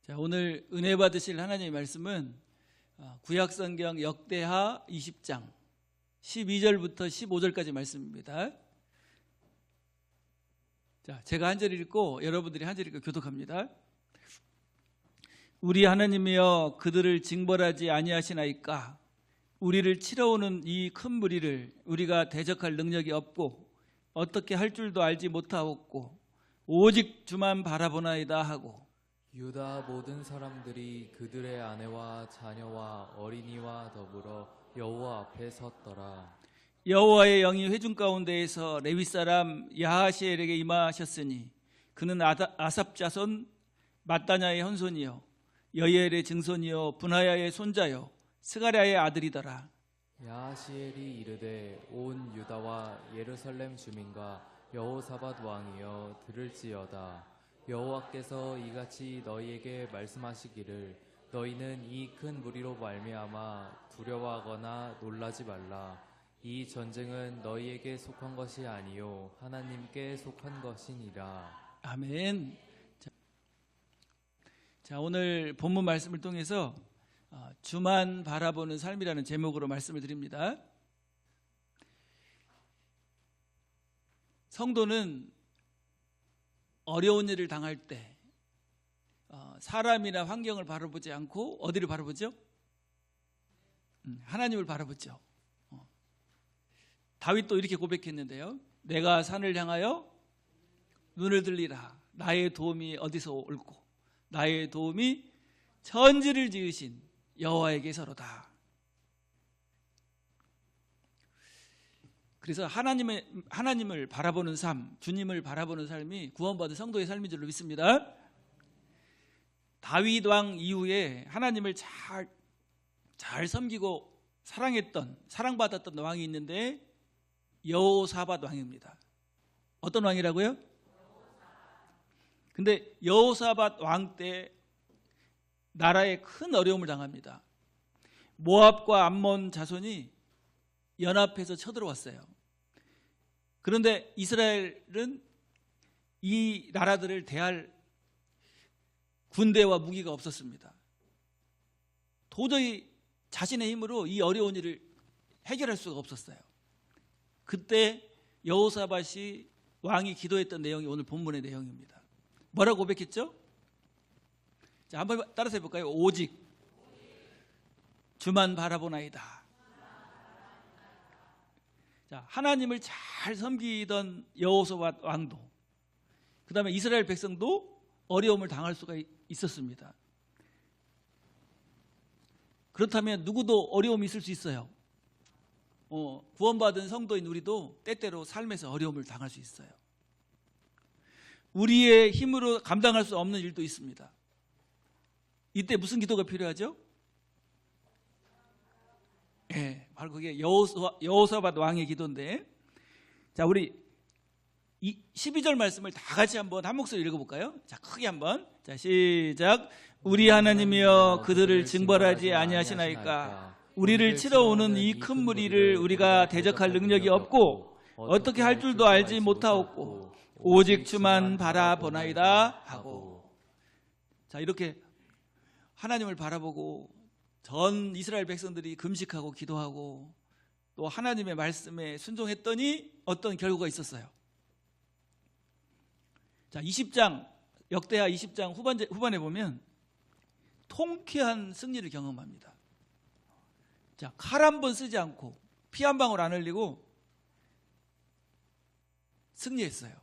자, 오늘 은혜 받으실 하나님의 말씀은 구약성경 역대하 20장 12절부터 15절까지 말씀입니다. 자, 제가 한 절 읽고 여러분들이 한 절 읽고 교독합니다. 우리 하나님이여 그들을 징벌하지 아니하시나이까. 우리를 치러오는 이 큰 무리를 우리가 대적할 능력이 없고 어떻게 할 줄도 알지 못하옵고 오직 주만 바라보나이다 하고, 유다 모든 사람들이 그들의 아내와 자녀와 어린이와 더불어 여호와 앞에 섰더라. 여호와의 영이 회중 가운데에서 레위 사람 야하시엘에게 임하셨으니 그는 아삽 자손 mat단야의 현손이요 여이엘의 증손이요 분하야의 손자요 스가랴의 아들이더라. 야하시엘이 이르되 온 유다와 예루살렘 주민과 여호사밧 왕이여 들을지어다. 여호와께서 이같이 너희에게 말씀하시기를 너희는 이 큰 무리로 말미암아 두려워하거나 놀라지 말라. 이 전쟁은 너희에게 속한 것이 아니요 하나님께 속한 것이니라. 아멘. 자, 오늘 본문 말씀을 통해서 주만 바라보는 삶이라는 제목으로 말씀을 드립니다. 성도는 어려운 일을 당할 때 사람이나 환경을 바라보지 않고 어디를 바라보죠? 하나님을 바라보죠. 다윗도 이렇게 고백했는데요. 내가 산을 향하여 눈을 들리라. 나의 도움이 어디서 올고 나의 도움이 천지를 지으신 여호와에게서로다. 그래서 하나님을 바라보는 삶, 주님을 바라보는 삶이 구원받은 성도의 삶인 줄로 믿습니다. 다윗 왕 이후에 하나님을 잘 섬기고 사랑받았던 왕이 있는데 여호사밧 왕입니다. 어떤 왕이라고요? 근데 여호사밧 왕 때 나라에 큰 어려움을 당합니다. 모압과 암몬 자손이 연합해서 쳐들어왔어요. 그런데 이스라엘은 이 나라들을 대할 군대와 무기가 없었습니다. 도저히 자신의 힘으로 이 어려운 일을 해결할 수가 없었어요. 그때 여호사밧이 왕이 기도했던 내용이 오늘 본문의 내용입니다. 뭐라고 고백했죠? 자, 한번 따라서 해볼까요? 오직 주만 바라보나이다. 자, 하나님을 잘 섬기던 여호사밧 왕도, 그 다음에 이스라엘 백성도 어려움을 당할 수가 있었습니다. 그렇다면 누구도 어려움이 있을 수 있어요. 구원받은 성도인 우리도 때때로 삶에서 어려움을 당할 수 있어요. 우리의 힘으로 감당할 수 없는 일도 있습니다. 이때 무슨 기도가 필요하죠? 예, 바로 그게 여호사밧 왕의 기도인데, 자, 우리 12절 말씀을 다 같이 한번 한 목소리 읽어볼까요? 자, 크게 한번. 자, 시작. 우리 하나님이여 그들을 징벌하지 아니하시나이까. 우리를 치러오는 이 큰 무리를 우리가 대적할 능력이 없고 어떻게 할 줄도 알지 못하옵고 오직 주만 바라보나이다 하고. 자, 이렇게 하나님을 바라보고 전 이스라엘 백성들이 금식하고 기도하고 또 하나님의 말씀에 순종했더니 어떤 결과가 있었어요. 자, 20장 역대하 20장 후반에 보면 통쾌한 승리를 경험합니다. 자, 칼 한 번 쓰지 않고 피 한 방울 안 흘리고 승리했어요.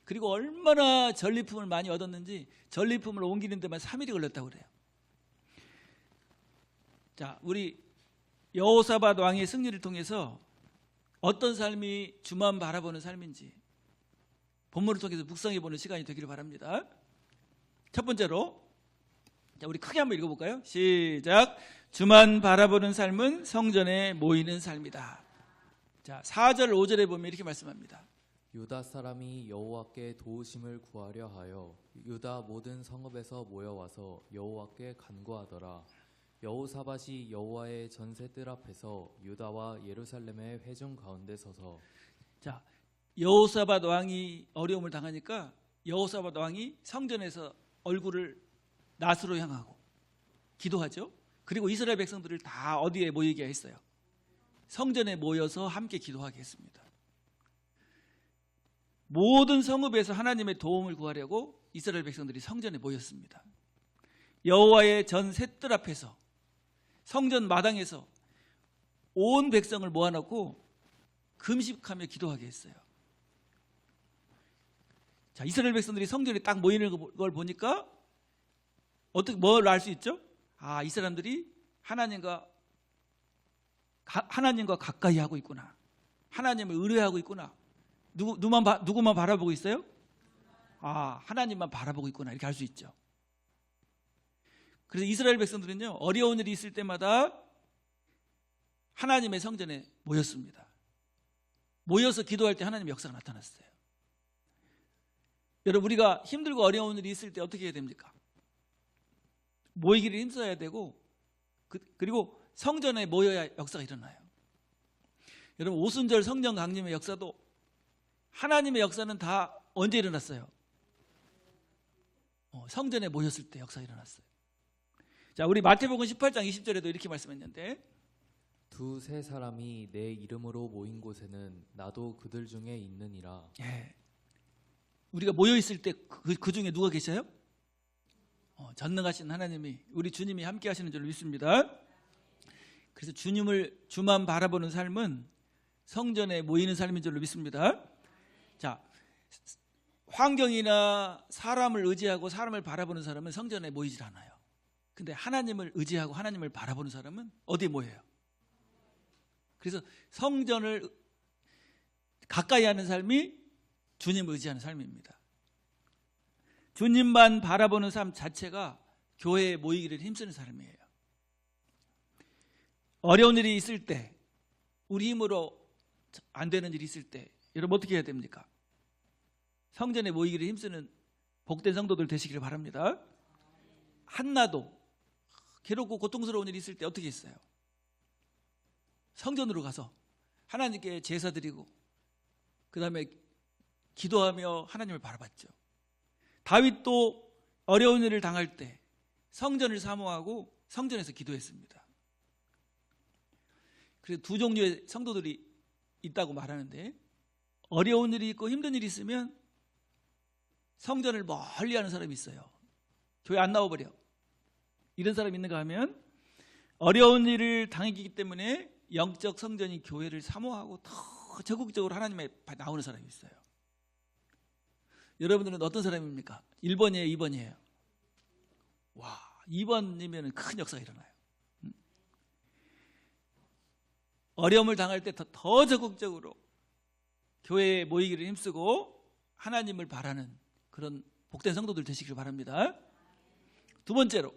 그리고 얼마나 전리품을 많이 얻었는지 전리품을 옮기는 데만 3일이 걸렸다고 그래요. 자, 우리 여호사밧 왕의 승리를 통해서 어떤 삶이 주만 바라보는 삶인지 본문을 통해서 묵상해 보는 시간이 되기를 바랍니다. 첫 번째로, 자, 우리 크게 한번 읽어볼까요? 시작. 주만 바라보는 삶은 성전에 모이는 삶이다. 자, 4절 5절에 보면 이렇게 말씀합니다. 유다 사람이 여호와께 도우심을 구하려 하여 유다 모든 성읍에서 모여와서 여호와께 간구하더라. 여호사밧이 여호와의 전세뜰 앞에서 유다와 예루살렘의 회중 가운데 서서. 자, 여호사밧 왕이 어려움을 당하니까 여호사밧 왕이 성전에서 얼굴을 낫으로 향하고 기도하죠. 그리고 이스라엘 백성들을 다 어디에 모이게 했어요? 성전에 모여서 함께 기도하게 했습니다. 모든 성읍에서 하나님의 도움을 구하려고 이스라엘 백성들이 성전에 모였습니다. 여호와의 전 셋들 앞에서 성전 마당에서 온 백성을 모아놓고 금식하며 기도하게 했어요. 자, 이스라엘 백성들이 성전에 딱 모이는 걸 보니까 어떻게 뭘 알 수 있죠? 아, 이 사람들이 하나님과 가까이 하고 있구나. 하나님을 의뢰하고 있구나. 누구만 바라보고 있어요? 아, 하나님만 바라보고 있구나. 이렇게 알 수 있죠. 그래서 이스라엘 백성들은요, 어려운 일이 있을 때마다 하나님의 성전에 모였습니다. 모여서 기도할 때 하나님의 역사가 나타났어요. 여러분, 우리가 힘들고 어려운 일이 있을 때 어떻게 해야 됩니까? 모이기를 힘써야 되고, 그리고 성전에 모여야 역사가 일어나요. 여러분, 오순절 성령 강림의 역사도 하나님의 역사는 다 언제 일어났어요? 성전에 모였을 때 역사가 일어났어요. 자, 우리 마태복음 18장 20절에도 이렇게 말씀했는데, 두세 사람이 내 이름으로 모인 곳에는 나도 그들 중에 있느니라. 예. 우리가 모여 있을 때 그 중에 누가 계셔요? 전능하신 하나님이, 우리 주님이 함께 하시는 줄 믿습니다. 그래서 주만 바라보는 삶은 성전에 모이는 삶인 줄로 믿습니다. 자, 환경이나 사람을 의지하고 사람을 바라보는 사람은 성전에 모이질 않아요. 근데 하나님을 의지하고 하나님을 바라보는 사람은 어디에 모여요? 그래서 성전을 가까이 하는 삶이 주님을 의지하는 삶입니다. 주님만 바라보는 삶 자체가 교회에 모이기를 힘쓰는 삶이에요. 어려운 일이 있을 때, 우리 힘으로 안 되는 일이 있을 때 여러분 어떻게 해야 됩니까? 성전에 모이기를 힘쓰는 복된 성도들 되시기를 바랍니다. 한나도 괴롭고 고통스러운 일이 있을 때 어떻게 했어요? 성전으로 가서 하나님께 제사 드리고 그 다음에 기도하며 하나님을 바라봤죠. 다윗도 어려운 일을 당할 때 성전을 사모하고 성전에서 기도했습니다. 그래서 두 종류의 성도들이 있다고 말하는데, 어려운 일이 있고 힘든 일이 있으면 성전을 멀리 하는 사람이 있어요. 교회 안 나와버려. 이런 사람이 있는가 하면, 어려운 일을 당했기 때문에 영적 성전이 교회를 사모하고 더 적극적으로 하나님에 나오는 사람이 있어요. 여러분들은 어떤 사람입니까? 1번이에요, 2번이에요? 와, 2번이면 큰 역사가 일어나요. 어려움을 당할 때 더 적극적으로 교회에 모이기를 힘쓰고 하나님을 바라는 그런 복된 성도들 되시길 바랍니다. 두 번째로,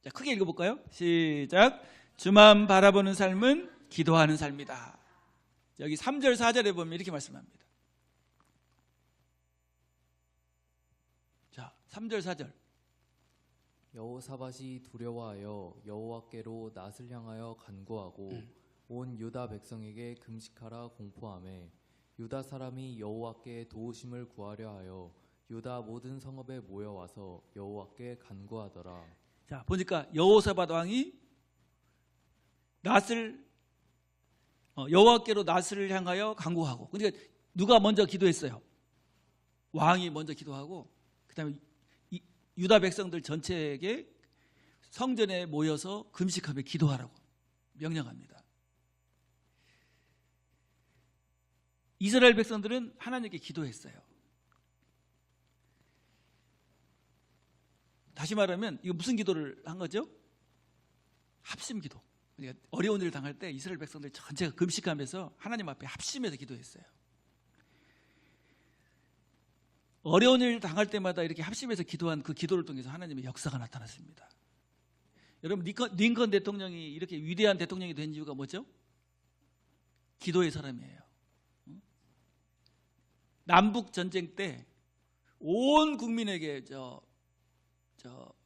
자, 크게 읽어볼까요? 시작. 주만 바라보는 삶은 기도하는 삶이다. 여기 3절 4절에 보면 이렇게 말씀합니다. 자, 3절 4절. 여호사밧이 두려워하여 여호와께로 낫을 향하여 간구하고 온 유다 백성에게 금식하라 공포하매 유다 사람이 여호와께 도우심을 구하려 하여 유다 모든 성읍에 모여와서 여호와께 간구하더라. 자, 보니까 여호사밧 왕이 여호와께로 낫을 향하여 간구하고, 그러니까 누가 먼저 기도했어요? 왕이 먼저 기도하고, 그다음에 유다 백성들 전체에게 성전에 모여서 금식하며 기도하라고 명령합니다. 이스라엘 백성들은 하나님께 기도했어요. 다시 말하면 이거 무슨 기도를 한 거죠? 합심 기도. 그러니까 어려운 일을 당할 때 이스라엘 백성들 전체가 금식하면서 하나님 앞에 합심해서 기도했어요. 어려운 일을 당할 때마다 이렇게 합심해서 기도한 그 기도를 통해서 하나님의 역사가 나타났습니다. 여러분, 링컨 대통령이 이렇게 위대한 대통령이 된 이유가 뭐죠? 기도의 사람이에요. 남북 전쟁 때 온 국민에게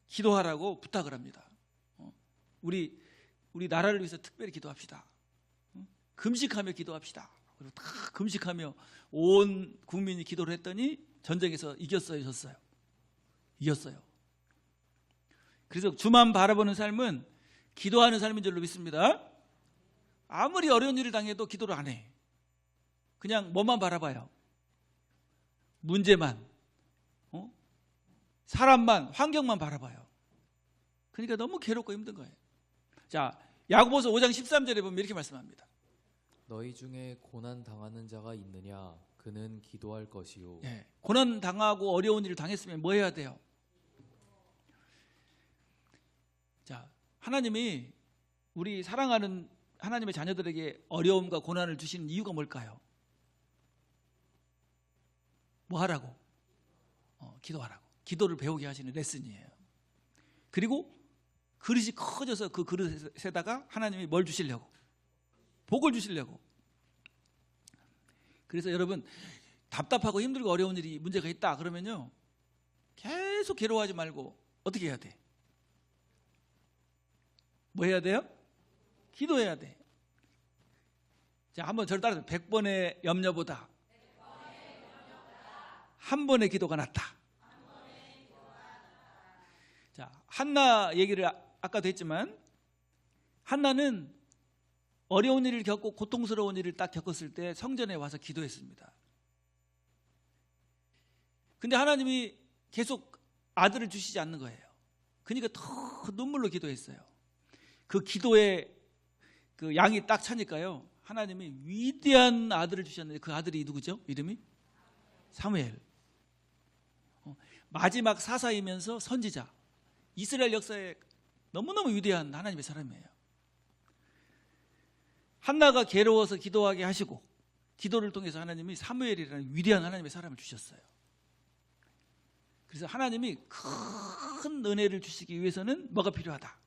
기도하라고 부탁을 합니다. 우리 나라를 위해서 특별히 기도합시다. 금식하며 기도합시다. 그리고 다 금식하며 온 국민이 기도를 했더니 전쟁에서 이겼어요, 졌어요? 이겼어요. 그래서 주만 바라보는 삶은 기도하는 삶인 줄로 믿습니다. 아무리 어려운 일을 당해도 기도를 안 해. 그냥 뭐만 바라봐요. 문제만, 사람만, 환경만 바라봐요. 그러니까 너무 괴롭고 힘든 거예요. 자, 야고보서 5장 13절에 보면 이렇게 말씀합니다. 너희 중에 고난 당하는 자가 있느냐? 그는 기도할 것이요. 예, 고난 당하고 어려운 일을 당했으면 뭐 해야 돼요? 자, 하나님이 우리 사랑하는 하나님의 자녀들에게 어려움과 고난을 주시는 이유가 뭘까요? 뭐 하라고? 기도하라고. 기도를 배우게 하시는 레슨이에요. 그리고 그릇이 커져서 그 그릇에다가 하나님이 뭘 주시려고? 복을 주시려고. 그래서 여러분, 답답하고 힘들고 어려운 일이 문제가 있다 그러면요, 계속 괴로워하지 말고 어떻게 해야 돼? 뭐 해야 돼요? 기도해야 돼. 자, 한번 저를 따라서 100번의 염려보다 한 번의 기도가 낫다. 자, 한나 얘기를 아까도 했지만, 한나는 어려운 일을 겪고 고통스러운 일을 딱 겪었을 때 성전에 와서 기도했습니다. 근데 하나님이 계속 아들을 주시지 않는 거예요. 그러니까 더 눈물로 기도했어요. 그 기도에 그 양이 딱 차니까요, 하나님이 위대한 아들을 주셨는데, 그 아들이 누구죠? 이름이? 사무엘. 마지막 사사이면서 선지자, 이스라엘 역사에 너무너무 위대한 하나님의 사람이에요. 한나가 괴로워서 기도하게 하시고, 기도를 통해서 하나님이 사무엘이라는 위대한 하나님의 사람을 주셨어요. 그래서 하나님이 큰 은혜를 주시기 위해서는 뭐가 필요하다?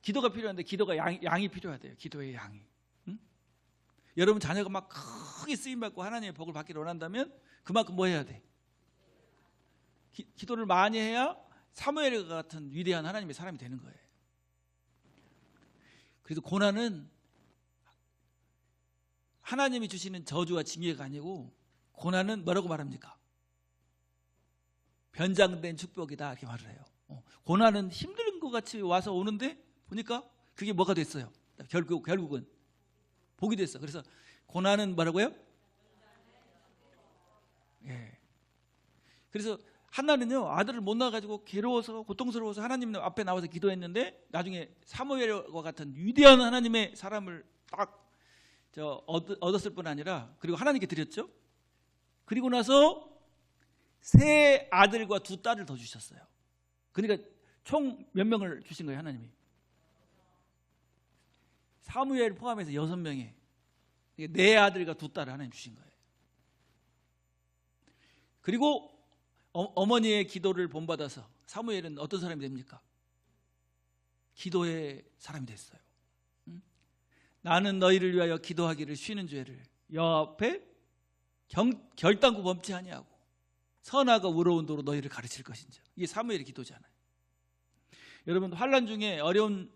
기도가 필요한데, 기도가 양이 필요하대요. 기도의 양이. 응? 여러분 자녀가 막 크게 쓰임받고 하나님의 복을 받기를 원한다면 그만큼 뭐 해야 돼? 기도를 많이 해야 사무엘 같은 위대한 하나님의 사람이 되는 거예요. 그래서 고난은 하나님이 주시는 저주와 징계가 아니고, 고난은 뭐라고 말합니까? 변장된 축복이다, 이렇게 말을 해요. 고난은 힘든 것 같이 와서 오는데 보니까 그게 뭐가 됐어요? 결국은 복이 됐어. 그래서 고난은 뭐라고요? 예. 그래서 한나는요, 아들을 못 낳아가지고 괴로워서 고통스러워서 하나님 앞에 나와서 기도했는데, 나중에 사무엘과 같은 위대한 하나님의 사람을 딱 얻었을 뿐 아니라, 그리고 하나님께 드렸죠. 그리고 나서 세 아들과 두 딸을 더 주셨어요. 그러니까 총 몇 명을 주신 거예요, 하나님이? 사무엘 포함해서 6명에 네 아들과 두 딸을 하나님 주신 거예요. 그리고 어머니의 기도를 본받아서 사무엘은 어떤 사람이 됩니까? 기도의 사람이 됐어요. 나는 너희를 위하여 기도하기를 쉬는 죄를 여호와 앞에 결단코 범치 아니하고 선하고 의로운 도로 너희를 가르칠 것인지. 이게 사무엘의 기도잖아요. 여러분, 환난 중에 어려운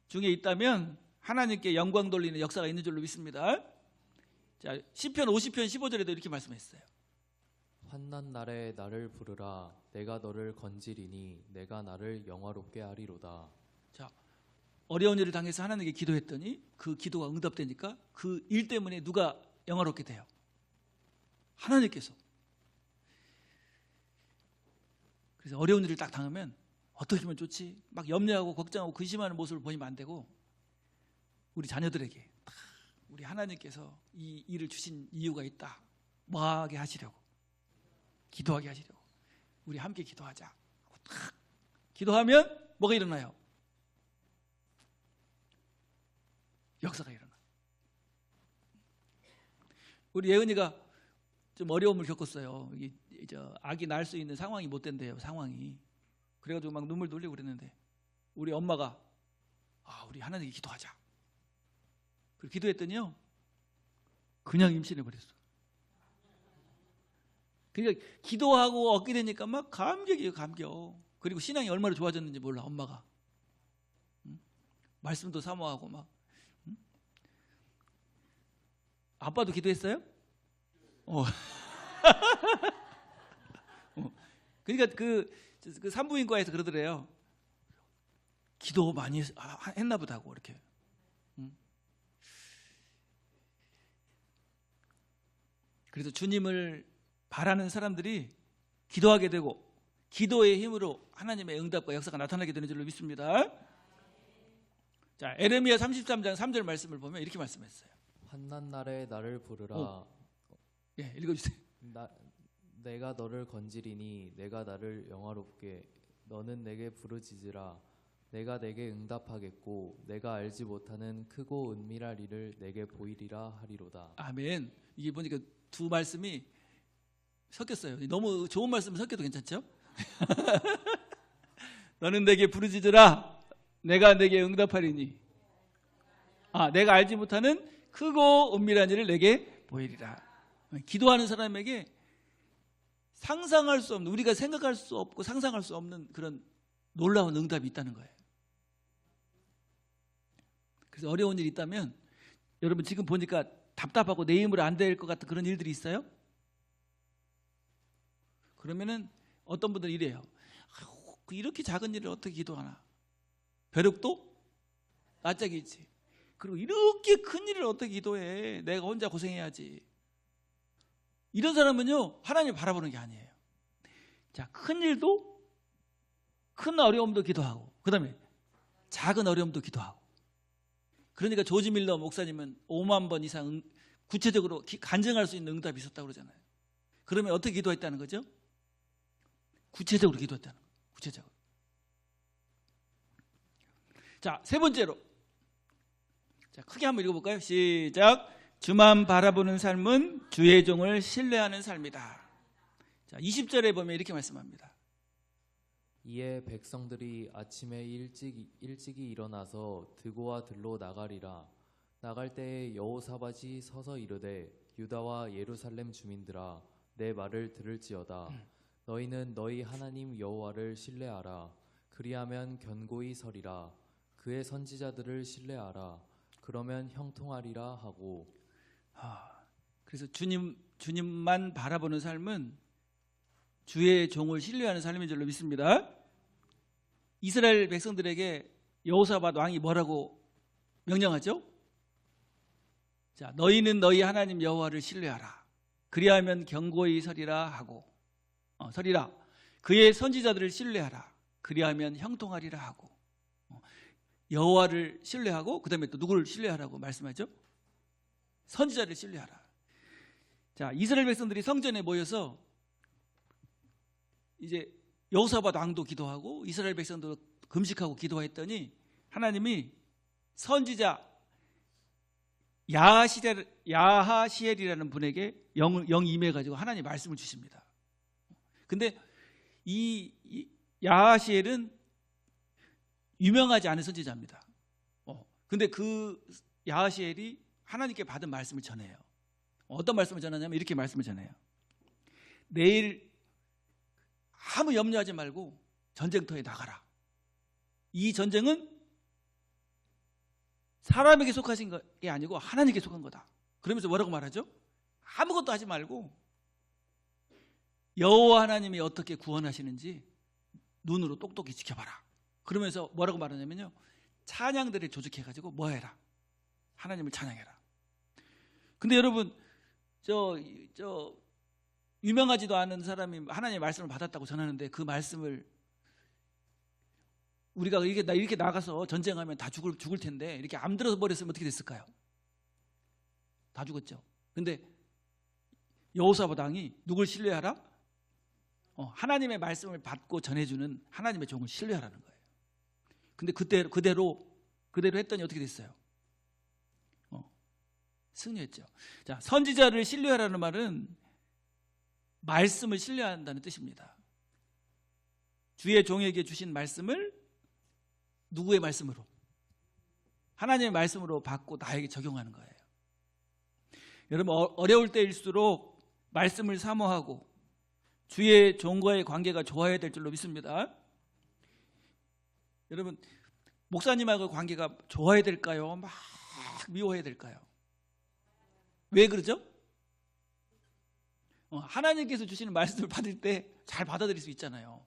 중에 있다면 하나님께 영광 돌리는 역사가 있는 줄로 믿습니다. 자, 시편 50편 15절에도 이렇게 말씀했어요. 환난 날에 나를 부르라. 내가 너를 건지리니 내가 나를 영화롭게 하리로다. 자, 어려운 일을 당해서 하나님께 기도했더니 그 기도가 응답되니까 그 일 때문에 누가 영화롭게 돼요? 하나님께서. 그래서 어려운 일을 딱 당하면 어떻게 하면 좋지? 막 염려하고 걱정하고 근심하는 모습을 보이면 안 되고, 우리 자녀들에게 우리 하나님께서 이 일을 주신 이유가 있다, 뭐 하게 하시려고, 기도하게 하시려고, 우리 함께 기도하자. 딱 기도하면 뭐가 일어나요? 역사가 일어나. 우리 예은이가 좀 어려움을 겪었어요. 아기 낳을 수 있는 상황이 못 된대요. 상황이. 그래가지고 막 눈물 흘리고 그랬는데, 우리 엄마가 우리 하나님께 기도하자. 그리고 기도했더니요, 그냥 임신해 버렸어. 그러니까 기도하고 얻게 되니까 막 감격이에요, 감격. 그리고 신앙이 얼마나 좋아졌는지 몰라, 엄마가. 말씀도 사모하고 막. 아빠도 기도했어요? 그러니까 그 산부인과에서 그러더래요. 기도 많이 했나 보다고 이렇게. 그래서 주님을 바라는 사람들이 기도하게 되고 기도의 힘으로 하나님의 응답과 역사가 나타나게 되는 줄로 믿습니다. 자, 에레미야 33장 3절 말씀을 보면 이렇게 말씀했어요. 환난 날에 나를 부르라. 예, 읽어주세요. 내가 너를 건지리니 내가 나를 영화롭게 너는 내게 부르짖으라. 내가 내게 응답하겠고 내가 알지 못하는 크고 은밀할 일을 내게 보이리라 하리로다. 아멘. 이게 보니까 두 말씀이 섞였어요. 너무 좋은 말씀 섞여도 괜찮죠? 너는 내게 부르짖으라. 내가 내게 응답하리니. 내가 알지 못하는 크고 은밀한 일을 내게 보이리라. 기도하는 사람에게 상상할 수 없는, 우리가 생각할 수 없고 상상할 수 없는 그런 놀라운 응답이 있다는 거예요. 그래서 어려운 일이 있다면 여러분 지금 보니까 답답하고 내 힘으로 안 될 것 같은 그런 일들이 있어요? 그러면은 어떤 분들은 이래요. 이렇게 작은 일을 어떻게 기도하나? 벼룩도 낯짝이 있지. 그리고 이렇게 큰 일을 어떻게 기도해? 내가 혼자 고생해야지. 이런 사람은요, 하나님을 바라보는 게 아니에요. 자, 큰 일도, 큰 어려움도 기도하고, 그 다음에 작은 어려움도 기도하고. 그러니까 조지 밀러 목사님은 5만 번 이상 구체적으로 간증할 수 있는 응답이 있었다고 그러잖아요. 그러면 어떻게 기도했다는 거죠? 구체적으로 기도했다는 거예요. 구체적으로. 자, 세 번째로. 자, 크게 한번 읽어볼까요? 시작. 주만 바라보는 삶은 주의 종을 신뢰하는 삶이다. 자, 20절에 보면 이렇게 말씀합니다. 이에 백성들이 아침에 일찍이 일어나서 드고와 들로 나가리라. 나갈 때에 여호사밧이 서서 이르되 유다와 예루살렘 주민들아 내 말을 들을지어다. 너희는 너희 하나님 여호와를 신뢰하라. 그리하면 견고히 서리라. 그의 선지자들을 신뢰하라. 그러면 형통하리라 하고. 그래서 주님만 바라보는 삶은 주의 종을 신뢰하는 삶인 줄로 믿습니다. 이스라엘 백성들에게 여호사밧 왕이 뭐라고 명령하죠? 자, 너희는 너희 하나님 여호와를 신뢰하라. 그리하면 견고히 서리라 하고, 서리라. 그의 선지자들을 신뢰하라. 그리하면 형통하리라 하고. 여호와를 신뢰하고 그 다음에 또 누구를 신뢰하라고 말씀하죠? 선지자를 신뢰하라. 자, 이스라엘 백성들이 성전에 모여서 이제 여호사밧 왕도 기도하고 이스라엘 백성도 금식하고 기도했더니 하나님이 선지자 야하시엘이라는 분에게 영이 임해가지고 하나님 말씀을 주십니다. 근데 이 야하시엘은 유명하지 않은 선지자입니다. 근데 그 야하시엘이 하나님께 받은 말씀을 전해요. 어떤 말씀을 전하냐면 이렇게 말씀을 전해요. 내일 아무 염려하지 말고 전쟁터에 나가라. 이 전쟁은 사람에게 속하신 게 아니고 하나님께 속한 거다. 그러면서 뭐라고 말하죠? 아무것도 하지 말고 여호와 하나님이 어떻게 구원하시는지 눈으로 똑똑히 지켜봐라. 그러면서 뭐라고 말하냐면요, 찬양들을 조직해가지고 뭐 해라? 하나님을 찬양해라. 근데 여러분 저 유명하지도 않은 사람이 하나님의 말씀을 받았다고 전하는데 그 말씀을 우리가 이렇게 나가서 전쟁하면 다 죽을 텐데 이렇게 암들어서 버렸으면 어떻게 됐을까요? 다 죽었죠. 근데 여호사밧 왕이 누굴 신뢰하라? 하나님의 말씀을 받고 전해주는 하나님의 종을 신뢰하라는 거예요. 근데 그대로 했더니 어떻게 됐어요? 승리했죠. 자, 선지자를 신뢰하라는 말은 말씀을 신뢰한다는 뜻입니다. 주의 종에게 주신 말씀을 누구의 말씀으로? 하나님의 말씀으로 받고 나에게 적용하는 거예요. 여러분 어려울 때일수록 말씀을 사모하고 주의 종과의 관계가 좋아야 될 줄로 믿습니다. 여러분 목사님하고 관계가 좋아야 될까요? 막 미워해야 될까요? 왜 그러죠? 하나님께서 주시는 말씀을 받을 때 잘 받아들일 수 있잖아요.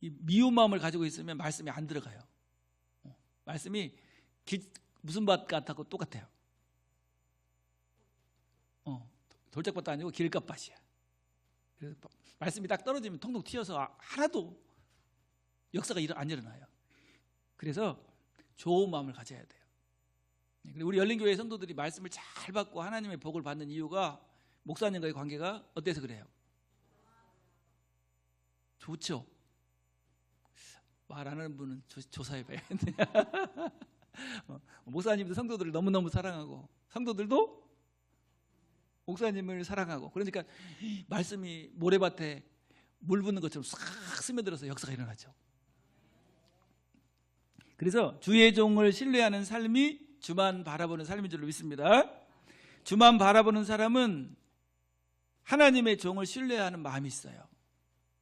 이 미운 마음을 가지고 있으면 말씀이 안 들어가요. 말씀이 무슨 밭 같다고 똑같아요. 돌짝밭도 아니고 길값밭이야. 그래서 말씀이 딱 떨어지면 통통 튀어서 하나도 역사가 안 일어나요. 그래서 좋은 마음을 가져야 돼요. 그리고 우리 열린교회 성도들이 말씀을 잘 받고 하나님의 복을 받는 이유가 목사님과의 관계가 어때서 그래요? 좋죠. 말하는 분은 조사해봐야겠네. 목사님도 성도들을 너무너무 사랑하고 성도들도 목사님을 사랑하고, 그러니까 말씀이 모래밭에 물 붓는 것처럼 싹 스며들어서 역사가 일어나죠. 그래서 주의 종을 신뢰하는 삶이 주만 바라보는 삶인 줄로 믿습니다. 주만 바라보는 사람은 하나님의 종을 신뢰하는 마음이 있어요.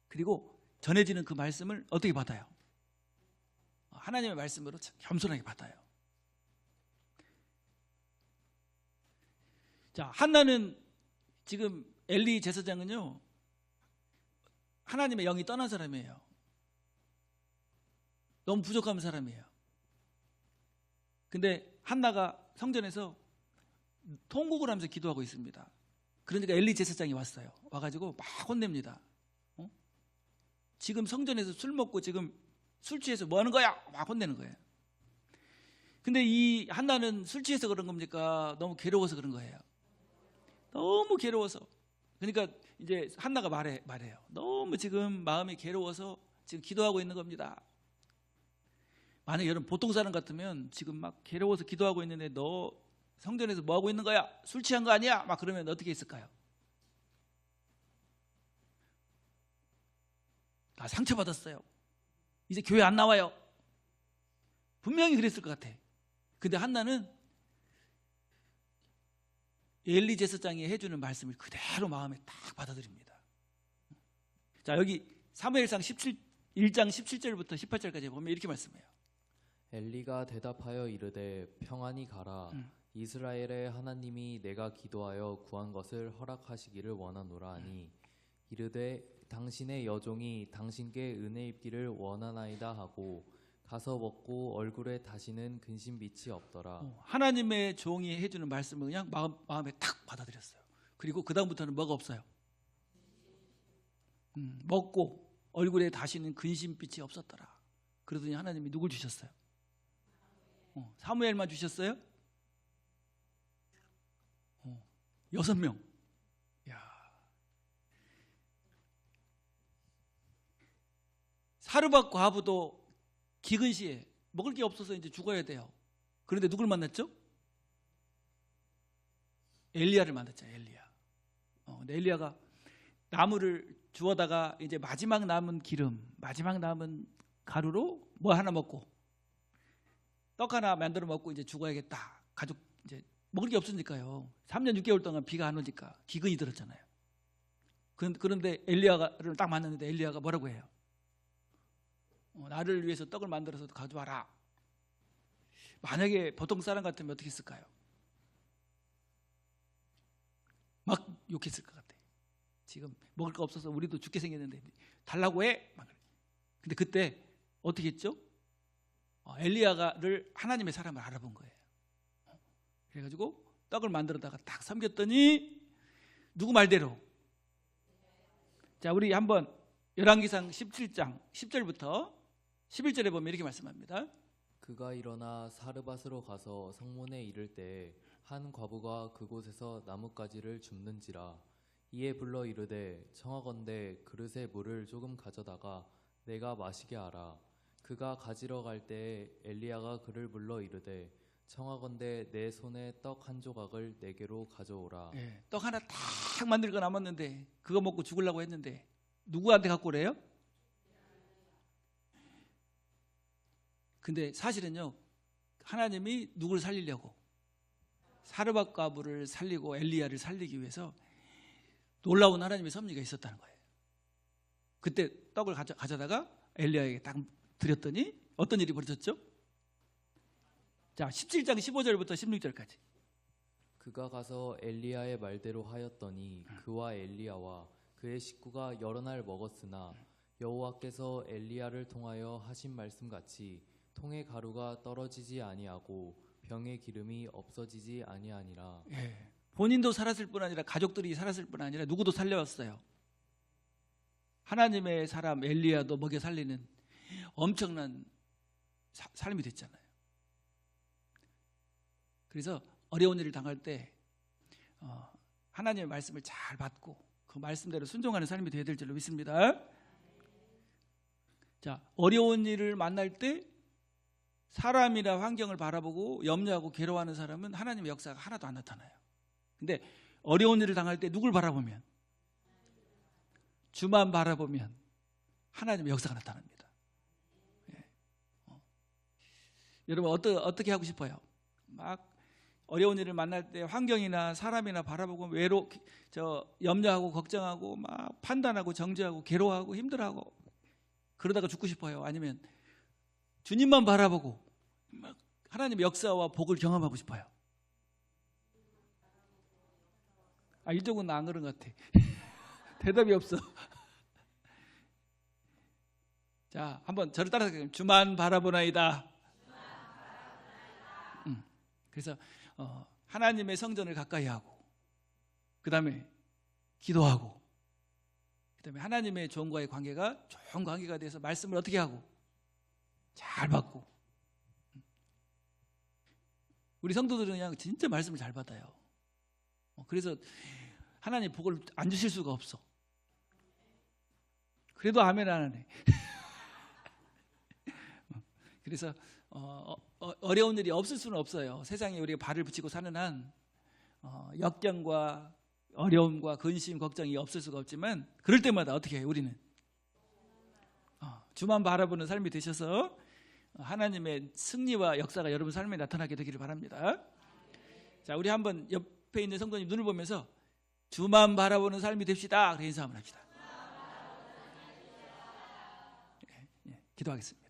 그리고 전해지는 그 말씀을 어떻게 받아요? 하나님의 말씀으로 겸손하게 받아요. 자, 한나는 지금 엘리 제사장은요, 하나님의 영이 떠난 사람이에요. 너무 부족한 사람이에요. 근데 한나가 성전에서 통곡을 하면서 기도하고 있습니다. 그러니까 엘리 제사장이 왔어요. 와가지고 막 혼냅니다. 지금 성전에서 술 먹고 지금 술 취해서 뭐 하는 거야? 막 혼내는 거예요. 근데 이 한나는 술 취해서 그런 겁니까? 너무 괴로워서 그런 거예요. 너무 괴로워서. 그러니까 이제 한나가 말해요. 너무 지금 마음이 괴로워서 지금 기도하고 있는 겁니다. 만약에 여러분 보통 사람 같으면 지금 막 괴로워서 기도하고 있는데 너 성전에서 뭐 하고 있는 거야? 술 취한 거 아니야? 막 그러면 어떻게 했을까요? 나 상처받았어요. 이제 교회 안 나와요. 분명히 그랬을 것 같아. 근데 한나는 엘리 제사장이 해주는 말씀을 그대로 마음에 딱 받아들입니다. 자, 여기 사무엘상 1장 17절부터 18절까지 보면 이렇게 말씀해요. 엘리가 대답하여 이르되 평안히 가라. 이스라엘의 하나님이 내가 기도하여 구한 것을 허락하시기를 원하노라 하니 이르되 당신의 여종이 당신께 은혜 입기를 원하나이다 하고 가서 먹고 얼굴에 다시는 근심빛이 없더라. 하나님의 종이 해주는 말씀을 그냥 마음에 탁 받아들였어요. 그리고 그 다음부터는 뭐가 없어요. 먹고 얼굴에 다시는 근심빛이 없었더라. 그러더니 하나님이 누굴 주셨어요? 사무엘만 주셨어요? 6명. 야. 사르밧 과부도 기근 시에 먹을 게 없어서 이제 죽어야 돼요. 그런데 누굴 만났죠? 엘리야를 만났죠. 엘리야. 근데 엘리야가 나무를 주워다가 이제 마지막 남은 기름, 마지막 남은 가루로 뭐 하나 먹고 떡 하나 만들어 먹고 이제 죽어야겠다. 가족 이제 먹을 게 없으니까요. 3년 6개월 동안 비가 안 오니까 기근이 들었잖아요. 그런데 엘리야를 딱 만났는데 엘리야가 뭐라고 해요? 나를 위해서 떡을 만들어서 가져와라. 만약에 보통 사람 같으면 어떻게 했을까요? 막 욕했을 것 같아. 지금 먹을 거 없어서 우리도 죽게 생겼는데 달라고 해. 근데 그때 어떻게 했죠? 엘리야를 하나님의 사람을 알아본 거예요. 그래가지고 떡을 만들어다가 딱 섬겼더니 누구 말대로? 자, 우리 한번 열왕기상 17장 10절부터 11절에 보면 이렇게 말씀합니다. 그가 일어나 사르밧으로 가서 성문에 이를 때 한 과부가 그곳에서 나뭇가지를 줍는지라. 이에 불러 이르되 청하건대 그릇에 물을 조금 가져다가 내가 마시게 하라. 그가 가지러 갈 때에 엘리야가 그를 불러 이르되 청하건대 내 손에 떡 한 조각을 내게로 가져오라. 떡 하나 딱 만들고 남았는데 그거 먹고 죽으려고 했는데 누구한테 갖고 오래요? 근데 사실은요, 하나님이 누구를 살리려고? 사르밧 과부를 살리고 엘리야를 살리기 위해서 놀라운 하나님의 섭리가 있었다는 거예요. 그때 떡을 가져다가 엘리야에게 딱 드렸더니 어떤 일이 벌어졌죠? 자, 17장 15절부터 16절까지. 그가 가서 엘리야의 말대로 하였더니 그와 엘리야와 그의 식구가 여러 날 먹었으나 여호와께서 엘리야를 통하여 하신 말씀같이 통의 가루가 떨어지지 아니하고 병의 기름이 없어지지 아니하니라. 예. 본인도 살았을 뿐 아니라 가족들이 살았을 뿐 아니라 누구도 살려왔어요. 하나님의 사람 엘리야도 먹여 살리는 엄청난 삶이 됐잖아요. 그래서 어려운 일을 당할 때 하나님의 말씀을 잘 받고 그 말씀대로 순종하는 삶이 되어야 될 줄로 믿습니다. 자, 어려운 일을 만날 때 사람이나 환경을 바라보고 염려하고 괴로워하는 사람은 하나님의 역사가 하나도 안 나타나요. 근데 어려운 일을 당할 때 누굴 바라보면, 주만 바라보면 하나님의 역사가 나타납니다. 예. 여러분 어떻게 하고 싶어요? 막 어려운 일을 만날 때 환경이나 사람이나 바라보고 염려하고 걱정하고 막 판단하고 정죄하고 괴로워하고 힘들어하고 그러다가 죽고 싶어요? 아니면 주님만 바라보고 막 하나님의 역사와 복을 경험하고 싶어요? 이쪽은 안 그런 것 같아. 대답이 없어. 자, 한번 저를 따라서 주만 바라보나이다. 그래서 하나님의 성전을 가까이 하고, 그 다음에 기도하고, 그 다음에 하나님의 종과의 관계가 좋은 관계가 돼서 말씀을 어떻게 하고 잘 받고. 우리 성도들은 그냥 진짜 말씀을 잘 받아요. 그래서 하나님 복을 안 주실 수가 없어. 그래도 아멘 안 하네. 그래서 어려운 일이 없을 수는 없어요. 세상에 우리가 발을 붙이고 사는 한 역경과 어려움과 근심, 걱정이 없을 수가 없지만 그럴 때마다 어떻게 해요? 우리는 주만 바라보는 삶이 되셔서 하나님의 승리와 역사가 여러분 삶에 나타나게 되기를 바랍니다. 자, 우리 한번 옆에 있는 성도님 눈을 보면서 주만 바라보는 삶이 됩시다. 그래 인사 한번 합시다. 기도하겠습니다.